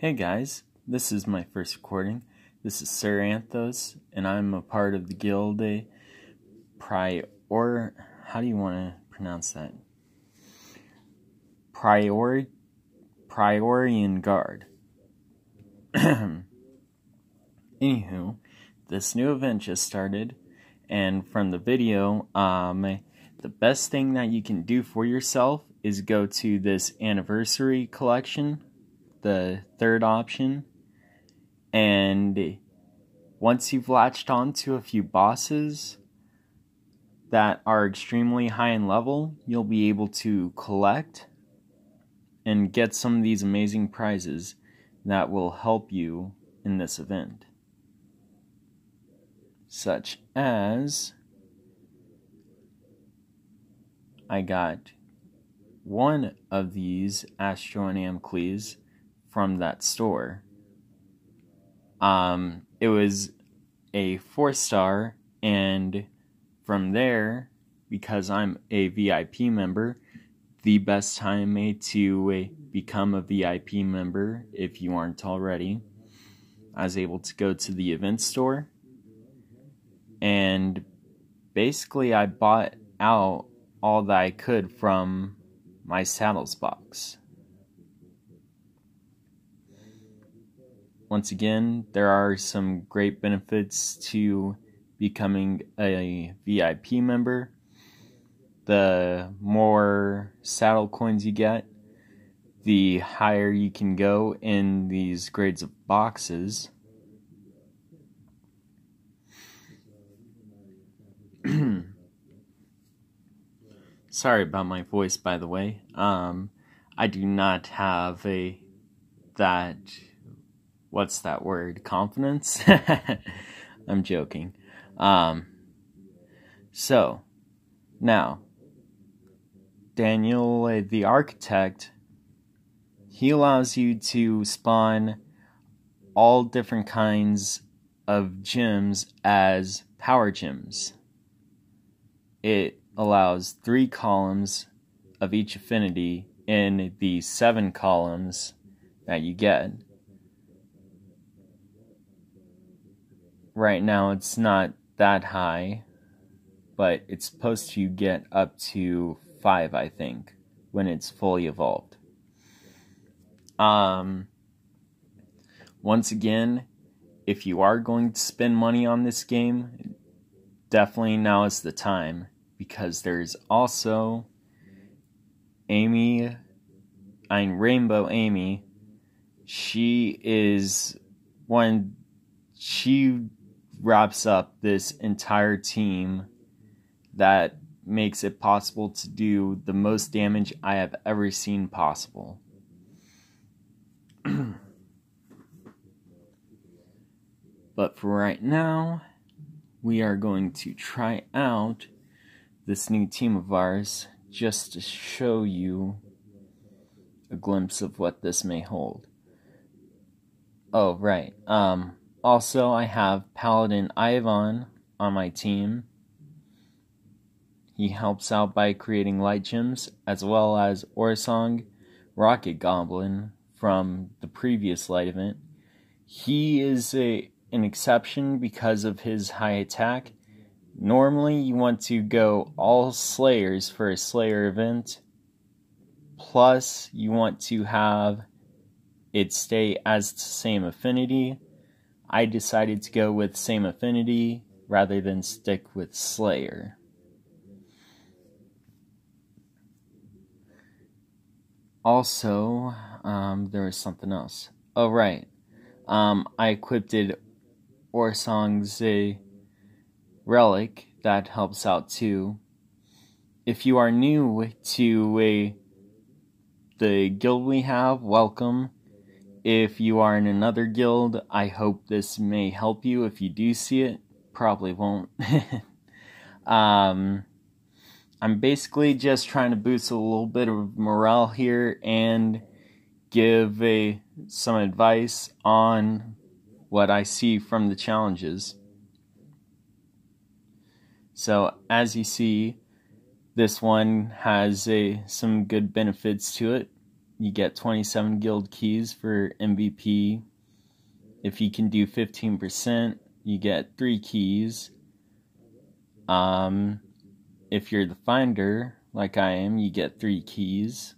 Hey guys, this is my first recording. This is Sir Anthos, and I'm a part of the guild how do you want to pronounce that? Priorian Guard. Anywho, this new event just started, and from the video, the best thing that you can do for yourself is go to this anniversary collection, the third option, and once you've latched on to a few bosses that are extremely high in level, you'll be able to collect and get some of these amazing prizes that will help you in this event, such as I got one of these Astro and Amcles from that store. It was a 4-star, and from there, because I'm a VIP member, the best time to become a VIP member, if you aren't already, I was able to go to the event store, and basically I bought out all that I could from my saddles box. Once again, there are some great benefits to becoming a VIP member. The more saddle coins you get, the higher you can go in these grades of boxes. Sorry about my voice, by the way. I do not have what's that word? Confidence? I'm joking. So, now, Daniel, the architect, he allows you to spawn all different kinds of gems as power gems. It allows 3 columns of each affinity in the 7 columns that you get. Right now it's not that high, but it's supposed to get up to 5, I think, when it's fully evolved. Once again, if you are going to spend money on this game, definitely now is the time, because there's also Rainbow Amy. She wraps up this entire team that makes it possible to do the most damage I have ever seen possible. But for right now, we are going to try out this new team of ours just to show you a glimpse of what this may hold. Oh, right. Also, I have Paladin Ivan on my team. He helps out by creating light gems, as well as Orsong, Rocket Goblin from the previous light event. He is an exception because of his high attack. Normally, you want to go all Slayers for a Slayer event, plus you want to have it stay as the same affinity. I decided to go with same affinity rather than stick with Slayer. Also, there was something else. Oh, right. I equipped Orsong's relic that helps out too. If you are new to the guild we have, welcome. If you are in another guild, I hope this may help you. If you do see it, probably won't. I'm basically just trying to boost a little bit of morale here and give some advice on what I see from the challenges. So as you see, this one has some good benefits to it. you get 27 guild keys for MVP. If you can do 15%, you get 3 keys. If you're the finder, like I am, you get 3 keys.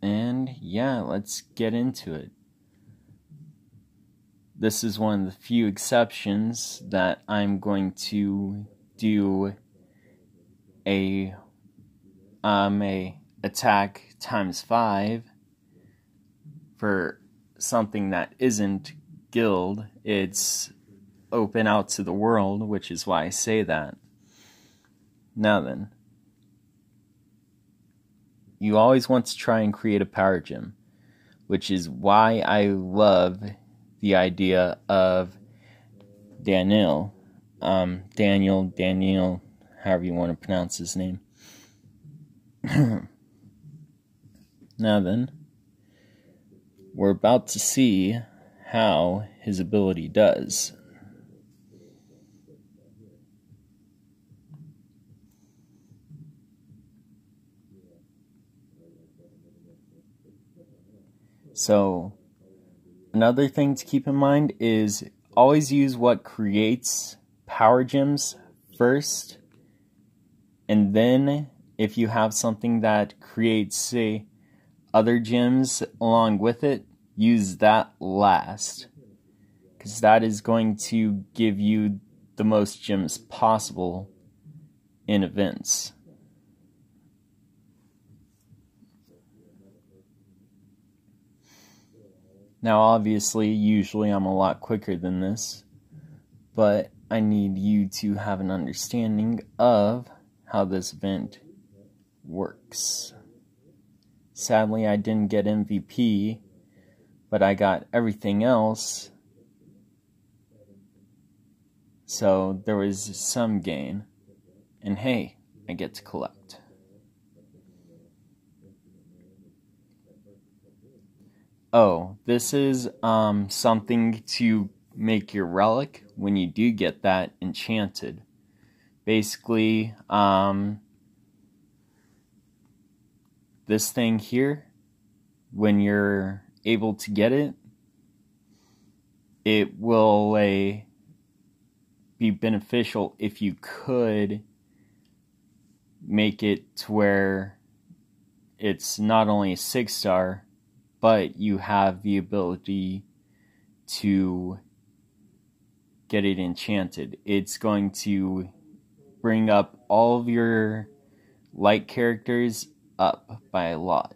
And yeah, let's get into it. This is one of the few exceptions that I'm going to do a attack times 5 for something that isn't guild. It's open out to the world, which is why I say that. Now then, you always want to try and create a power gem, which is why I love the idea of Daniel, however you want to pronounce his name. Now then, we're about to see how his ability does. So, another thing to keep in mind is always use what creates power gems first, and then if you have something that creates, say, other gems along with it, use that last, because that is going to give you the most gems possible in events. Now obviously, usually I'm a lot quicker than this, but I need you to have an understanding of how this event works. Sadly, I didn't get MVP, but I got everything else, so there was some gain. And hey, I get to collect. Oh, this is something to make your relic when you do get that enchanted. Basically, this thing here, when you're able to get it, it will be beneficial if you could make it to where it's not only a 6-star, but you have the ability to get it enchanted. It's going to bring up all of your light characters up by a lot.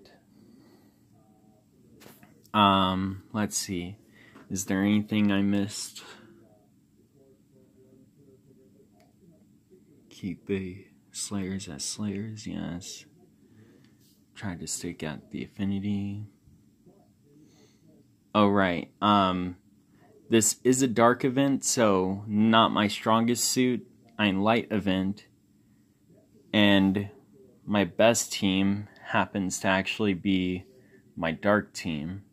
Let's see. Is there anything I missed? Keep the Slayers as Slayers, yes. Try to stick at the affinity. Oh, right. This is a dark event, so not my strongest suit. I'm light event. And my best team happens to actually be my dark team.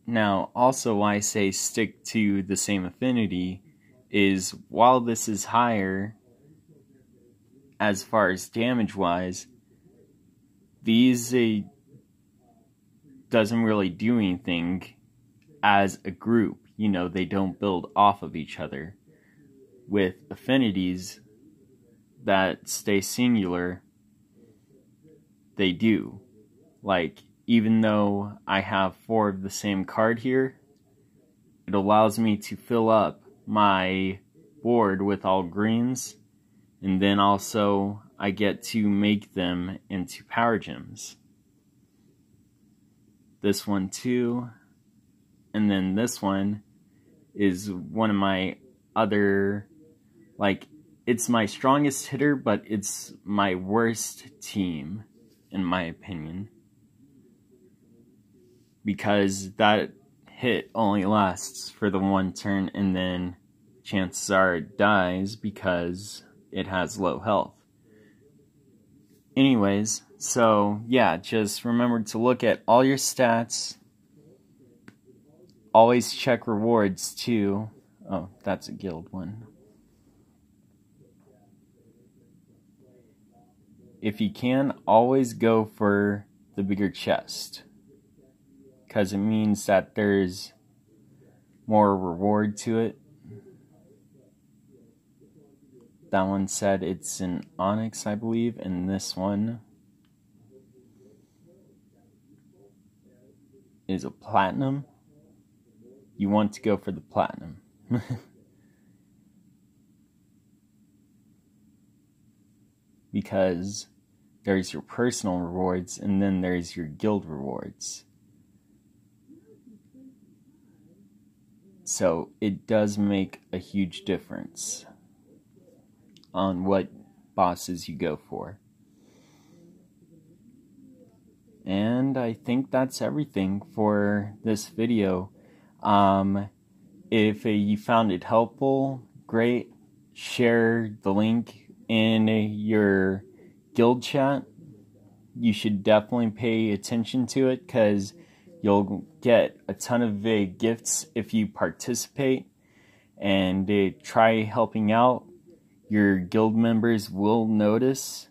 Now, also why I say stick to the same affinity is while this is higher, as far as damage-wise, these doesn't really do anything as a group. You know, they don't build off of each other. With affinities that stay singular, they do. Like, even though I have 4 of the same card here, it allows me to fill up my board with all greens, and then also I get to make them into power gems. This one too, and then this one is one of my other, like, it's my strongest hitter, but it's my worst team, in my opinion. Because that hit only lasts for the 1 turn, and then chances are it dies because it has low health. Anyways, so yeah, just remember to look at all your stats. Always check rewards too. Oh, that's a guild one. if you can, always go for the bigger chest, because it means that there's more reward to it. That one said it's an onyx, I believe, and this one is a platinum. You want to go for the platinum. Because there's your personal rewards and then there's your guild rewards. So it does make a huge difference on what bosses you go for. And I think that's everything for this video. If you found it helpful, great. Share the link in your guild chat. You should definitely pay attention to it, because you'll get a ton of gifts if you participate, and try helping out. Your guild members will notice.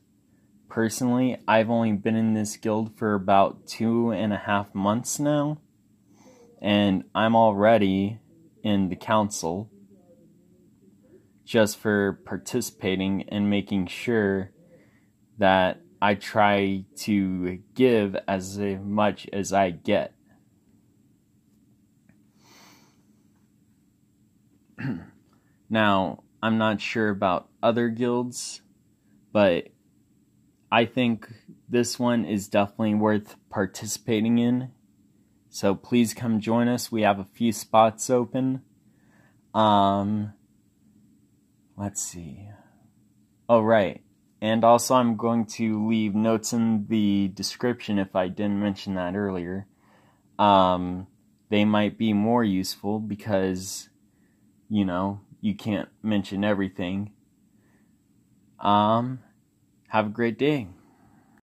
Personally, I've only been in this guild for about 2.5 months now, and I'm already in the council just for participating and making sure that I try to give as much as I get. Now, I'm not sure about other guilds, but I think this one is definitely worth participating in. So please come join us. We have a few spots open. Let's see. Oh, right. And also I'm going to leave notes in the description if I didn't mention that earlier. They might be more useful because, you know, you can't mention everything. Have a great day.